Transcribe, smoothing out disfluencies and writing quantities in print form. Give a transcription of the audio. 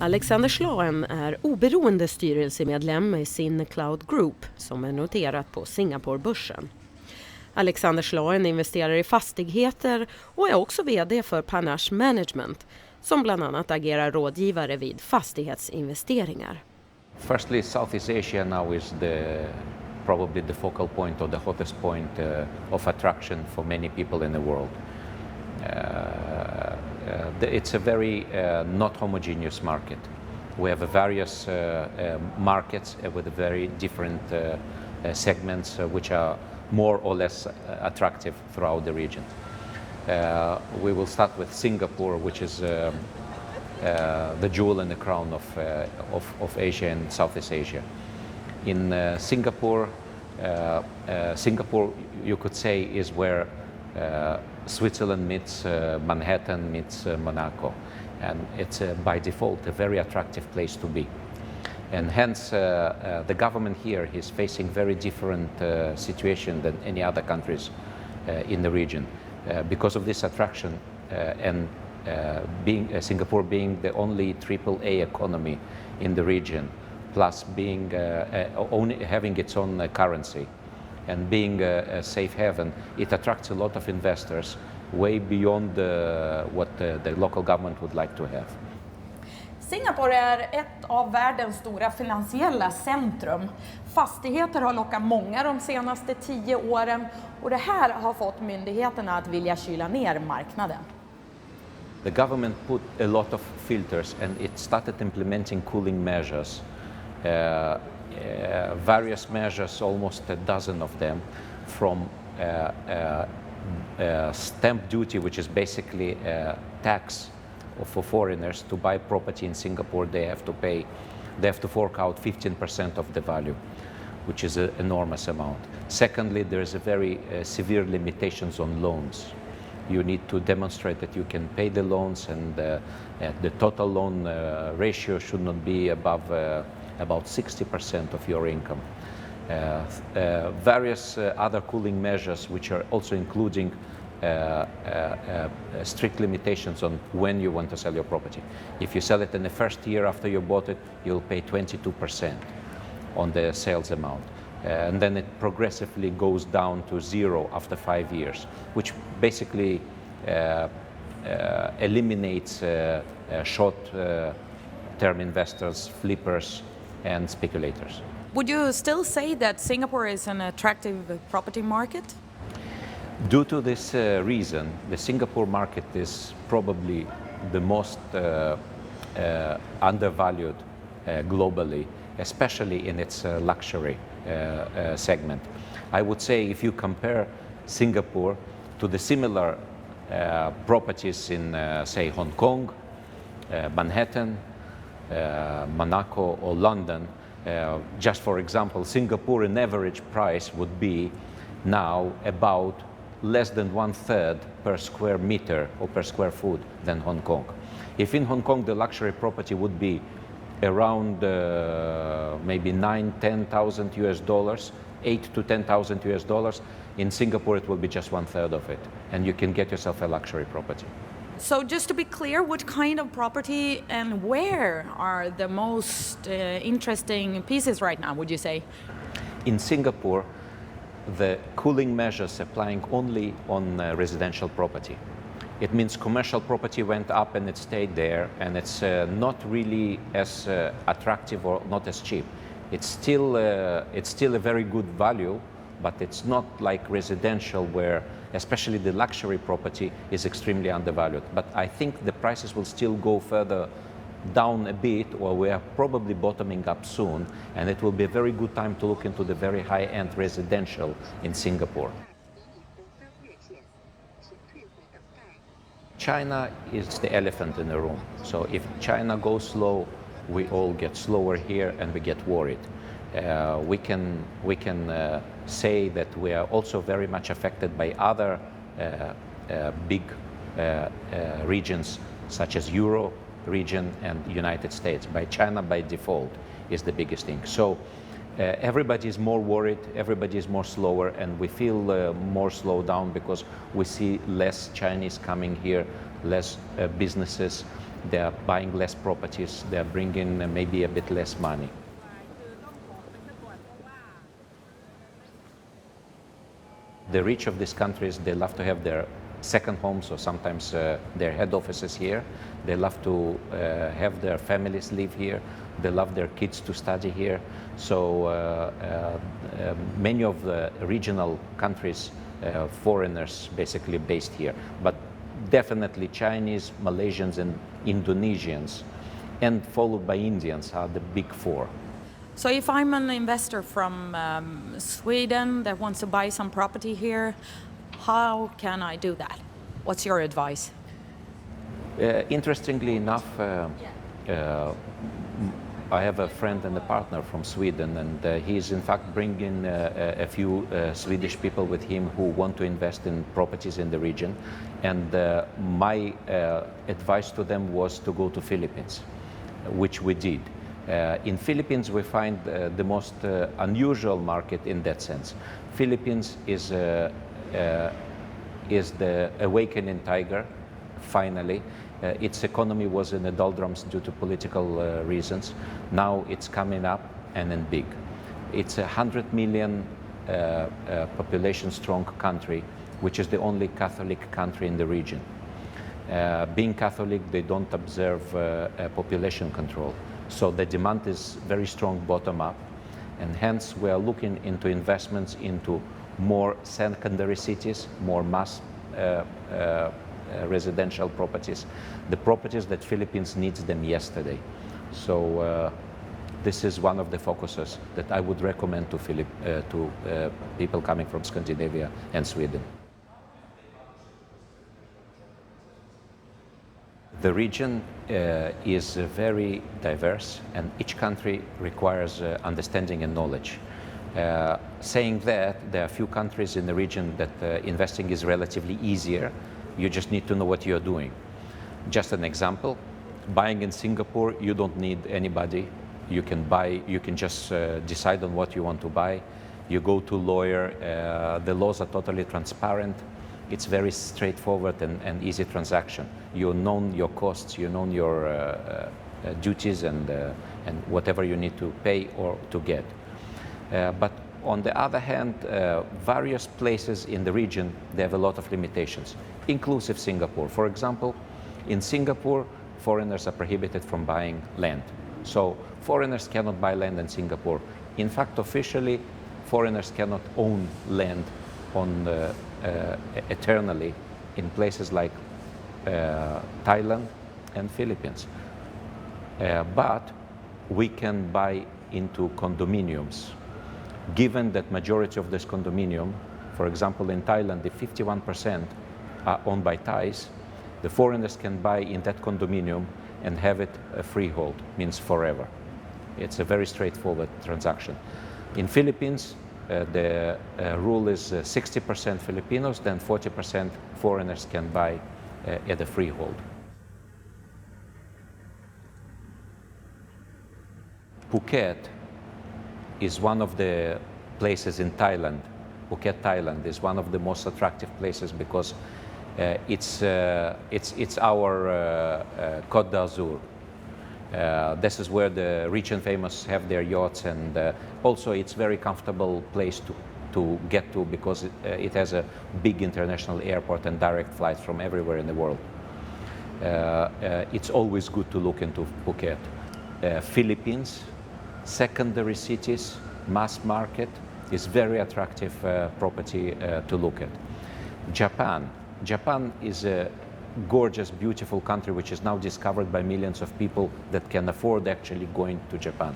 Alexander Shlaen är oberoende styrelsemedlem i sin Cloud Group som är noterat på Singaporebörsen. Alexander Shlaen investerar i fastigheter och är också vd för Panache Management som bland annat agerar rådgivare vid fastighetsinvesteringar. Firstly, Southeast Asia now is probably the focal point or the hottest point of attraction for many people in the world. It's a very not homogeneous market. We have various markets with very different segments which are more or less attractive throughout the region. We will start with Singapore, which is the jewel in the crown of Asia and Southeast Asia. In Singapore, you could say is where Switzerland meets Manhattan meets Monaco, and it's by default a very attractive place to be. And hence the government here is facing very different situation than any other countries in the region. Because of this attraction and Singapore being the only AAA economy in the region, plus being having its own currency and being a safe haven, it attracts a lot of investors way beyond what the local government would like to have. Singapore är ett av världens stora finansiella centrum. Fastigheter har lockat många de senaste 10 åren och det här har fått myndigheterna att vilja kyla ner marknaden. The government put a lot of filters and it started implementing cooling measures. Various measures, almost a dozen of them, from stamp duty, which is basically a tax for foreigners to buy property in Singapore. They have to fork out 15% of the value, which is an enormous amount. Secondly, there is a very severe limitations on loans. You need to demonstrate that you can pay the loans, and the total loan ratio should not be above about 60% of your income. Various other cooling measures, which are also including strict limitations on when you want to sell your property. If you sell it in the first year after you bought it, you'll pay 22% on the sales amount. And then it progressively goes down to 0 after 5 years, which basically eliminates short-term investors, flippers, and speculators. Would you still say that Singapore is an attractive property market? Due to this reason, the Singapore market is probably the most undervalued globally, especially in its luxury segment. I would say if you compare Singapore to the similar properties in, say, Hong Kong, Manhattan, Monaco or London, just for example, Singapore an average price would be now about less than 1/3 per square meter or per square foot than Hong Kong. If in Hong Kong the luxury property would be around maybe $9,000-10,000 US, $8,000 to $10,000 US, in Singapore it will be just 1/3 of it, and you can get yourself a luxury property. So just to be clear, what kind of property and where are the most interesting pieces right now, would you say? In Singapore, the cooling measures applying only on residential property. It means commercial property went up and it stayed there, and it's not really as attractive or not as cheap. It's still a very good value, but it's not like residential where especially the luxury property is extremely undervalued. But I think the prices will still go further down a bit, or we are probably bottoming up soon, and it will be a very good time to look into the very high-end residential in Singapore. China is the elephant in the room. So if China goes slow, we all get slower here and we get worried. We can say that we are also very much affected by other big regions such as Euro region and United States. By China by default is the biggest thing. So everybody is more worried, everybody is more slower, and we feel more slowed down because we see less Chinese coming here, less businesses, They are buying less properties. They are bringing maybe a bit less money. The rich of these countries, they love to have their second homes or sometimes their head offices here. They love to have their families live here. They love their kids to study here. So many of the regional countries, foreigners basically based here. But definitely Chinese, Malaysians and Indonesians, and followed by Indians are the big four. So if I'm an investor from Sweden that wants to buy some property here, how can I do that? What's your advice? Interestingly enough, I have a friend and a partner from Sweden, and he's in fact bringing a few Swedish people with him who want to invest in properties in the region. And my advice to them was to go to Philippines, which we did. In Philippines, we find the most unusual market in that sense. Philippines is the awakening tiger, finally. Its economy was in the doldrums due to political reasons. Now it's coming up and then big. It's a 100 million population strong country, which is the only Catholic country in the region. Being Catholic, they don't observe population control. So the demand is very strong bottom up, and hence we are looking into investments into more secondary cities, more mass residential properties, the properties that Philippines needs them yesterday. So this is one of the focuses that I would recommend to people coming from Scandinavia and Sweden. The region is very diverse, and each country requires understanding and knowledge. Saying that, there are a few countries in the region that investing is relatively easier. You just need to know what you're doing. Just an example, buying in Singapore, you don't need anybody. You can buy, you can just decide on what you want to buy. You go to a lawyer, the laws are totally transparent. It's very straightforward and easy transaction. You know your costs, you know your duties and whatever you need to pay or to get. But on the other hand, various places in the region, they have a lot of limitations, inclusive Singapore. For example, in Singapore, foreigners are prohibited from buying land. So foreigners cannot buy land in Singapore. In fact, officially, foreigners cannot own land on eternally in places like Thailand and Philippines. But we can buy into condominiums. Given that majority of this condominium, for example, in Thailand, the 51% are owned by Thais, the foreigners can buy in that condominium and have it a freehold, means forever. It's a very straightforward transaction. In Philippines, the rule is 60% Filipinos, then 40% foreigners can buy at a freehold. Phuket is one of the places in Thailand. Phuket, Thailand is one of the most attractive places because it's our Côte d'Azur. This is where the rich and famous have their yachts, and also it's very comfortable place to get to because it has a big international airport and direct flights from everywhere in the world. It's always good to look into Phuket. Philippines, secondary cities, mass market is very attractive property to look at. Japan. Japan is a gorgeous, beautiful country which is now discovered by millions of people that can afford actually going to Japan.